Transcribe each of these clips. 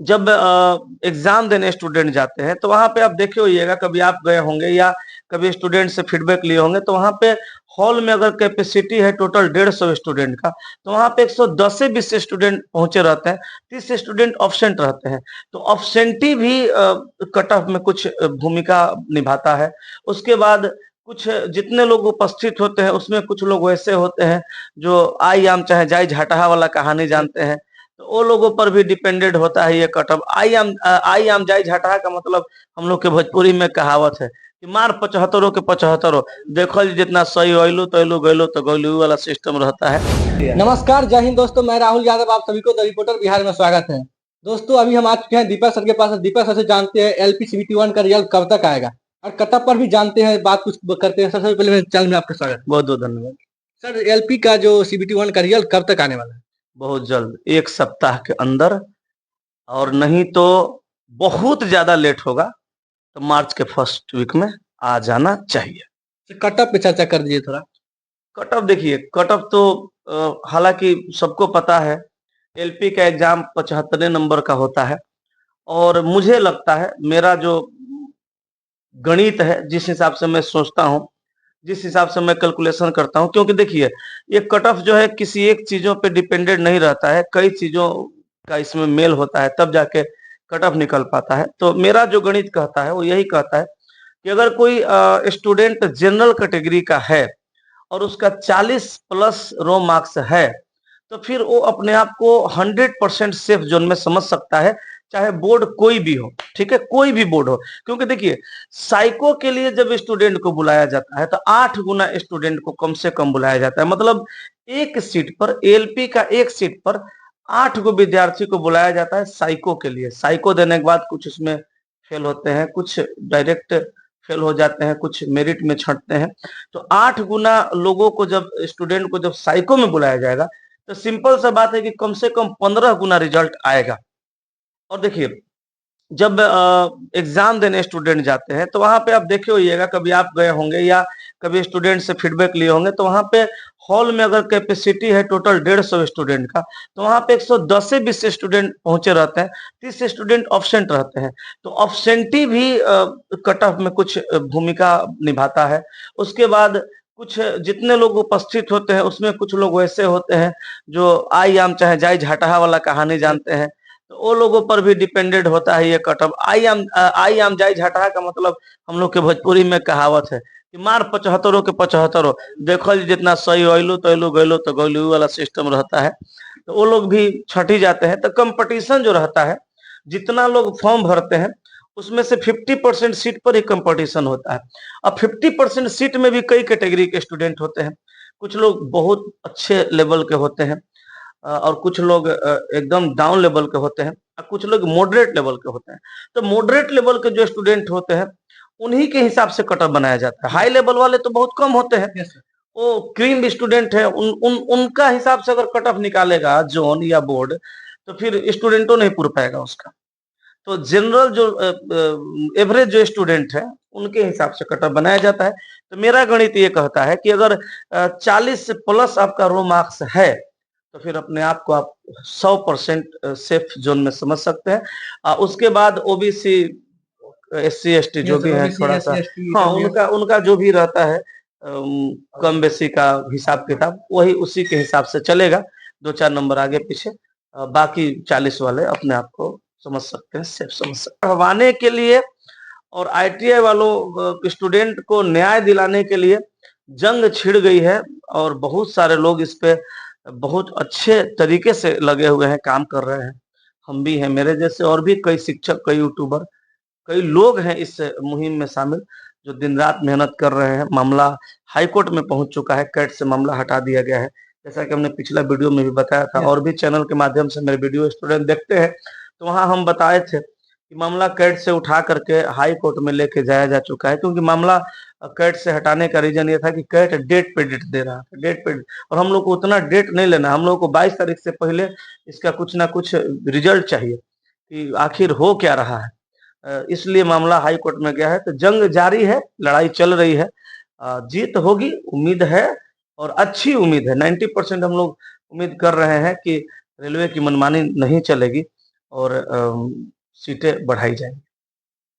जब एग्जाम देने स्टूडेंट जाते हैं तो वहां पे आप देखे होइएगा, कभी आप गए होंगे या कभी स्टूडेंट से फीडबैक लिए होंगे, तो वहां पे हॉल में अगर कैपेसिटी है टोटल 150 स्टूडेंट का, तो वहां पे 110 से 20 स्टूडेंट पहुंचे रहते हैं, 30 स्टूडेंट ऑब्सेंट रहते हैं। तो ऑब्सेंटी भी कट ऑफ में कुछ भूमिका निभाता है। उसके बाद कुछ जितने लोग उपस्थित होते हैं उसमें कुछ लोग वैसे होते हैं जो आई आम चाहे जाई झाटहा वाला कहानी जानते हैं, तो वो लोगों पर भी डिपेंडेंट होता है ये कटअप। आई आम जाई झटहा का मतलब हम लोग के भोजपुरी में कहावत है कि मार 75 के 75। देखो जी, जितना सही होइलू तैलू गइलू तो गइलू वाला सिस्टम रहता है। नमस्कार, जय हिंद दोस्तों। मैं राहुल यादव, आप सभी को द रिपोर्टर बिहार में स्वागत है। दोस्तों, अभी हम आ चुके हैं दीपक सर के पास। दीपक सर से जानते हैं एलपी सीबीटी 1 का रिजल्ट कब तक आएगा और कटअप पर भी जानते हैं, बात कुछ करते हैं। सबसे पहले मेरे चैनल में आपका स्वागत है। बहुत बहुत धन्यवाद। सर, एलपी का जो सीबीटी 1 का रिजल्ट कब तक आने वाला है? बहुत जल्द, 1 सप्ताह के अंदर, और नहीं तो बहुत ज्यादा लेट होगा तो मार्च के फर्स्ट वीक में आ जाना चाहिए। कटअप पे चर्चा कर दीजिए थोड़ा। कटअप देखिए, कटअप तो हालांकि सबको पता है, एलपी का एग्जाम 75 नंबर का होता है। और मुझे लगता है, मेरा जो गणित है, जिस हिसाब से मैं सोचता हूँ, जिस हिसाब से मैं कैलकुलेशन करता हूँ, क्योंकि देखिए ये कट ऑफ जो है किसी एक चीजों पे डिपेंडेंट नहीं रहता है, कई चीजों का इसमें मेल होता है, तब जाके कट ऑफ निकल पाता है। तो मेरा जो गणित कहता है वो यही कहता है कि अगर कोई स्टूडेंट जनरल कैटेगरी का है और उसका 40 प्लस रो मार्क्स है, तो फिर वो अपने आप को 100% सेफ जोन में समझ सकता है, चाहे बोर्ड कोई भी हो। ठीक है, कोई भी बोर्ड हो। क्योंकि देखिए, साइको के लिए जब स्टूडेंट को बुलाया जाता है तो 8 गुना स्टूडेंट को कम से कम बुलाया जाता है। मतलब एक सीट पर, एलपी का एक सीट पर 8 गो विद्यार्थी को बुलाया जाता है साइको के लिए। साइको देने के बाद कुछ उसमें फेल होते हैं, कुछ डायरेक्ट फेल हो जाते हैं, कुछ मेरिट में छंटते हैं। तो 8 गुना लोगों को जब, स्टूडेंट को जब साइको में बुलाया जाएगा, तो सिंपल सा बात है कि कम से कम 15 गुना रिजल्ट आएगा। और देखिए, जब एग्जाम देने स्टूडेंट जाते हैं तो वहां पे आप देखे होइएगा, कभी आप गए होंगे या कभी स्टूडेंट से फीडबैक लिए होंगे, तो वहां पे हॉल में अगर कैपेसिटी है टोटल 150 स्टूडेंट का, तो वहां पे 110 से 20 स्टूडेंट पहुंचे रहते हैं, 30 स्टूडेंट ऑब्सेंट रहते हैं। तो ऑब्सेंटी भी कट ऑफ में कुछ भूमिका निभाता है। उसके बाद कुछ जितने लोग उपस्थित होते हैं उसमें कुछ लोग वैसे होते हैं जो आई आम चाहे जाई झाटहा वाला कहानी जानते हैं, तो वो लोगों पर भी डिपेंडेंट होता है ये कटअप। आई आम जाई झटहा का मतलब हम लोग के भोजपुरी में कहावत है कि मार 75 के 75। देखो जी, जितना सही होइलू तैलू गइलू तो गइलू वाला सिस्टम रहता है। तो वो लोग भी छटी जाते हैं। तो कंपटीशन जो रहता है, जितना लोग फॉर्म भरते हैं उसमें से 50% सीट पर ही कंपटीशन होता है। अब 50% सीट में भी कई कैटेगरी के स्टूडेंट होते हैं। कुछ लोग बहुत अच्छे लेवल के होते हैं, और कुछ लोग एकदम डाउन लेवल के होते हैं, और कुछ लोग मॉडरेट लेवल के होते हैं। तो मॉडरेट लेवल के जो स्टूडेंट होते हैं उन्हीं के हिसाब से कटऑफ बनाया जाता है। हाई लेवल वाले तो बहुत कम होते हैं, वो क्रीम स्टूडेंट है, उनका हिसाब से अगर कटऑफ निकालेगा जोन या बोर्ड, तो फिर स्टूडेंटों नहीं पूर पाएगा उसका। तो जनरल जो एवरेज जो स्टूडेंट है उनके हिसाब से कटऑफ बनाया जाता है। तो मेरा गणित ये कहता है कि अगर 40 प्लस आपका रो मार्क्स है, तो फिर अपने आप को आप 100% सेफ जोन में समझ सकते हैं। उसके बाद ओबीसी, एससी एसटी जो भी है, थोड़ा सा, हाँ, उनका जो भी रहता है कम बेसी का हिसाब किताब, वही उसी के हिसाब से चलेगा, 2-4 नंबर आगे पीछे। बाकी 40 वाले अपने आप को समझ सकते हैं, सेफ समझ सकते हैं। पढ़वाने के लिए और आईटीआई वालों स्टूडेंट को न्याय दिलाने के लिए जंग छिड़ गई है, और बहुत सारे लोग इस पे बहुत अच्छे तरीके से लगे हुए हैं, काम कर रहे हैं। हम भी हैं, मेरे जैसे और भी कई शिक्षक, कई यूट्यूबर, कई लोग हैं इस मुहिम में शामिल, जो दिन रात मेहनत कर रहे हैं। मामला हाई कोर्ट में पहुंच चुका है, कैट से मामला हटा दिया गया है, जैसा कि हमने पिछला वीडियो में भी बताया था। और भी चैनल के माध्यम से मेरे वीडियो स्टूडेंट देखते हैं, तो वहां हम बताए थे कि मामला कैट से उठा करके हाई कोर्ट में लेके जाया जा चुका है, क्योंकि मामला कैट से हटाने का रीजन ये था कि कैट डेट पे डेट दे रहा था, डेट पे। और हम लोग को उतना डेट नहीं लेना, हम लोग को 22 तारीख से पहले इसका कुछ ना कुछ रिजल्ट चाहिए कि आखिर हो क्या रहा है। इसलिए मामला हाई कोर्ट में गया है। तो जंग जारी है, लड़ाई चल रही है, जीत होगी, उम्मीद है, और अच्छी उम्मीद है। 90% हम लोग उम्मीद कर रहे हैं कि रेलवे की मनमानी नहीं चलेगी। और सीटें बढ़ाई जाएंगी।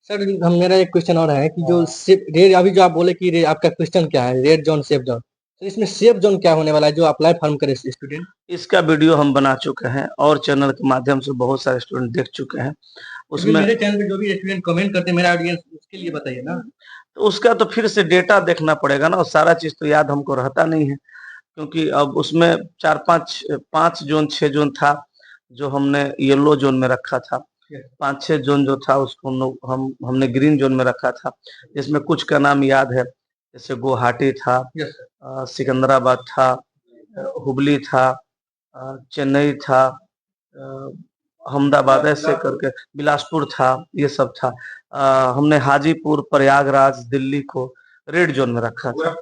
सर हम मेरा एक क्वेश्चन और है कि जो रेड अभी जो आप बोले कि आपका क्वेश्चन क्या है, रेड जोन सेफ जोन, तो इसमें सेफ जोन क्या होने वाला है जो अप्लाई फॉर्म करे स्टूडेंट? इसका वीडियो हम बना चुके हैं और चैनल के माध्यम से बहुत सारे स्टूडेंट देख चुके हैं। उसमें मेरे चैनल पे जो भी स्टूडेंट कमेंट करते हैं, मेरा ऑडियंस, उसके लिए बताइए ना। तो उसका तो फिर से डेटा देखना पड़ेगा ना, और सारा चीज तो याद हमको रहता नहीं है, क्योंकि अब उसमें 5 जोन 6 जोन था जो हमने येलो जोन में रखा था। 5-6 जोन जो था उसको हमने ग्रीन जोन में रखा था, जिसमें कुछ का नाम याद है, जैसे गुवाहाटी था, सिकंदराबाद था, हुबली था, चेन्नई था, अहमदाबाद ऐसे करके बिलासपुर था, ये सब था। हमने हाजीपुर, प्रयागराज, दिल्ली को रेड जोन में रखा था,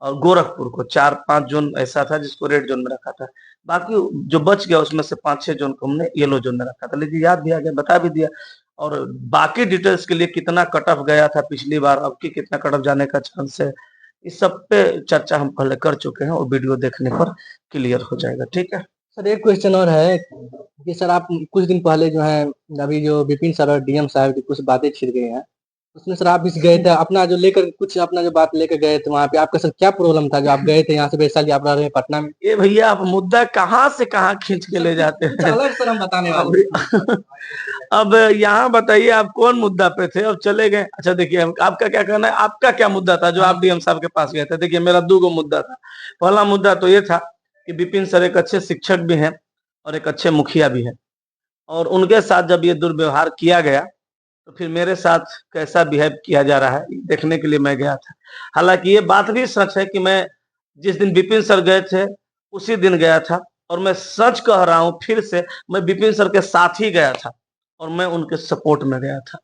और गोरखपुर को 4-5 जोन ऐसा था जिसको रेड जोन में रखा था। बाकी जो बच गया उसमें से 5-6 जोन को हमने येलो जोन में रखा था। लेकिन याद भी आ गया, बता भी दिया। और बाकी डिटेल्स के लिए कितना कट ऑफ गया था पिछली बार, अब की कितना कट ऑफ जाने का चांस है, इस सब पे चर्चा हम पहले कर चुके हैं, और वीडियो देखने पर क्लियर हो जाएगा। ठीक है सर, एक क्वेश्चन और है कि सर आप कुछ दिन पहले जो है, अभी जो विपिन सर और डीएम साहब की कुछ बातें छिड़ गई हैं, उसमें सर आप भी गए थे अपना जो लेकर, कुछ अपना जो बात लेकर गए थे वहाँ पे, आपका सर क्या प्रॉब्लम था जो आप गए थे यहाँ से वैशाली, आप रह रहे हैं पटना में? ये भैया आप मुद्दा कहाँ से कहाँ खींच के ले जाते हैं। अलग सर हम बताने वाले अब यहाँ बताइए आप कौन मुद्दा पे थे, अब चले गए। अच्छा देखिए, आपका क्या कहना है, आपका क्या मुद्दा था जो आप डीएम साहब के पास गए थे? देखिए मेरा 2 मुद्दा था। पहला मुद्दा तो ये था कि विपिन सर एक अच्छे शिक्षक भी हैं और एक अच्छे मुखिया भी हैं, और उनके साथ जब ये दुर्व्यवहार किया गया तो फिर मेरे साथ कैसा बिहेव किया जा रहा है देखने के लिए मैं गया था। हालांकि ये बात भी सच है कि मैं जिस दिन विपिन सर गए थे उसी दिन गया था, और मैं सच कह रहा हूँ फिर से, मैं विपिन सर के साथ ही गया था और मैं उनके सपोर्ट में गया था,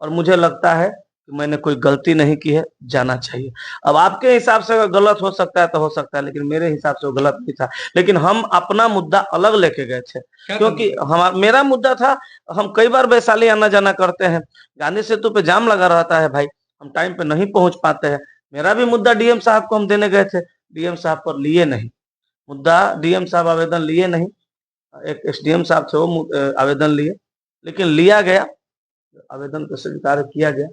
और मुझे लगता है कि मैंने कोई गलती नहीं की है, जाना चाहिए। अब आपके हिसाब से अगर गलत हो सकता है तो हो सकता है, लेकिन मेरे हिसाब से वो गलत नहीं था। लेकिन हम अपना मुद्दा अलग लेके गए थे, क्योंकि मेरा मुद्दा था, हम कई बार वैशाली आना जाना करते हैं, गांधी सेतु पे जाम लगा रहता है भाई, हम टाइम पे नहीं पहुंच पाते हैं। मेरा भी मुद्दा डीएम साहब को हम देने गए थे, डीएम साहब पर लिए नहीं मुद्दा, डीएम साहब आवेदन लिए नहीं, एक एसडीएम साहब थे वो आवेदन लिए, लेकिन लिया गया, आवेदन को स्वीकार किया गया,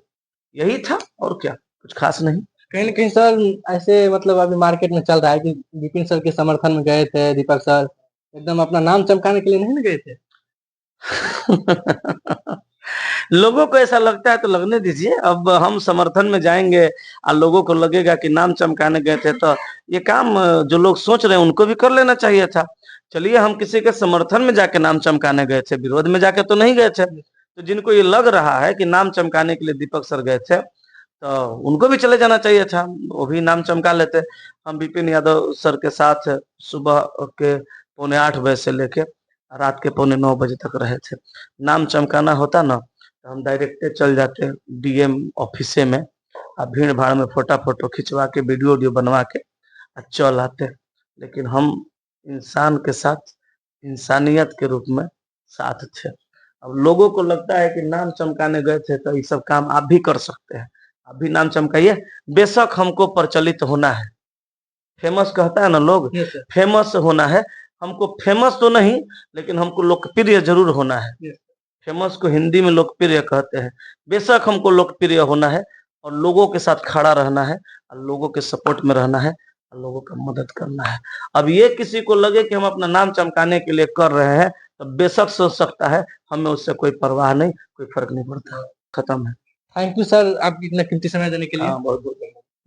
यही था और क्या, कुछ खास नहीं। कहीं ना कहीं सर ऐसे मतलब अभी मार्केट में चल रहा है कि विपिन सर के समर्थन में गए थे दीपक सर, एकदम अपना नाम चमकाने के लिए नहीं ना गए थे? लोगों को ऐसा लगता है तो लगने दीजिए। अब हम समर्थन में जाएंगे और लोगों को लगेगा कि नाम चमकाने गए थे, तो ये काम जो लोग सोच रहे हैं उनको भी कर लेना चाहिए था। चलिए, हम किसी के समर्थन में जाके नाम चमकाने गए थे, विरोध में जाके तो नहीं गए थे। तो जिनको ये लग रहा है कि नाम चमकाने के लिए दीपक सर गए थे, तो उनको भी चले जाना चाहिए था, वो भी नाम चमका लेते। हम विपिन यादव सर के साथ सुबह के 7:45 से लेके रात के 9:15 तक रहे थे। नाम चमकाना होता ना तो हम डायरेक्ट चल जाते डीएम ऑफिस में, और भीड़ भाड़ में फोटो खिंचवा के वीडियो बनवा के चल आते। लेकिन हम इंसान के साथ इंसानियत के रूप में साथ थे। अब लोगों को लगता है कि नाम चमकाने गए थे तो ये सब काम आप भी कर सकते हैं, आप भी नाम चमकाइए। बेशक हमको प्रचलित होना है, फेमस कहता है ना लोग, फेमस होना है हमको, फेमस तो नहीं लेकिन हमको लोकप्रिय जरूर होना है। फेमस को हिंदी में लोकप्रिय कहते हैं। बेशक हमको लोकप्रिय होना है और लोगों के साथ खड़ा रहना है, और लोगों के सपोर्ट में रहना है, और लोगों का मदद करना है। अब ये किसी को लगे कि हम अपना नाम चमकाने के लिए कर रहे हैं तो बेशक सोच सकता है, हमें उससे कोई परवाह नहीं, कोई फर्क नहीं पड़ता। खत्म है। थैंक यू सर आपकी इतना कीमती समय देने के लिए। बहुत बहुत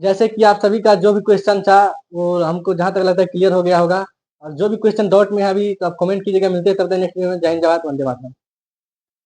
जैसे कि आप सभी का जो भी क्वेश्चन था वो हमको जहाँ तक लगता है क्लियर हो गया होगा, और जो भी क्वेश्चन डाउट में है अभी तो आप कमेंट कीजिएगा। मिलते हैं तब तक नेक्स्ट वीडियो में। जय हिंद, जय भारत, वंदे मातरम।